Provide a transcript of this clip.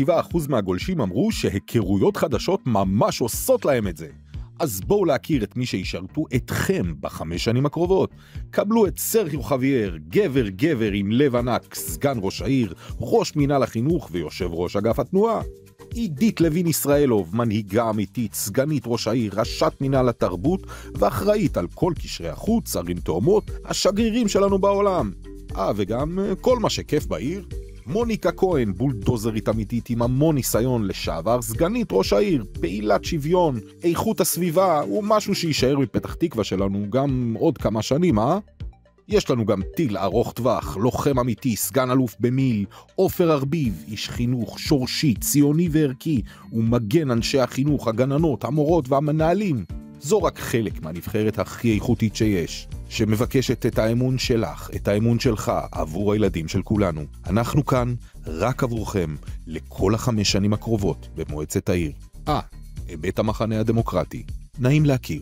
87% מהגולשים אמרו שהיכרויות חדשות ממש עושות להם את זה. אז בואו להכיר את מי שישרתו אתכם ב5 שנים הקרובות. קבלו את סרחיו חוויאר, גבר עם לב ענק, סגן ראש העיר, ראש מינהל החינוך ויושב ראש אגף התנועה. עידית לוין ישראלוב, מנהיגה אמיתית, סגנית ראש העיר, ראשת מינהל התרבות ואחראית על כל קשרי החוץ, ערים תאומות, השגרירים שלנו בעולם. וגם כל מה שכיף בעיר. מוניקה כהן, בולדוזרית אמיתית עם המון ניסיון, לשעבר סגנית ראש העיר, פעילת שוויון, איכות הסביבה, ומשהו שישאר מפתח תקווה שלנו גם עוד כמה שנים, יש לנו גם טיל ארוך טווח, לוחם אמיתי, סגן אלוף במיל, עופר ארביב, איש חינוך שורשי, ציוני וערכי, ומגן אנשי החינוך, הגננות, המורות והמנהלים. זו רק חלק מהנבחרת הכי איכותית שיש, שמבקשת את האמון שלך, את האמון שלך, עבור הילדים של כולנו. אנחנו כאן רק עבורכם, לכל 5 שנים הקרובות במועצת העיר. בית המחנה הדמוקרטי. נעים להכיר.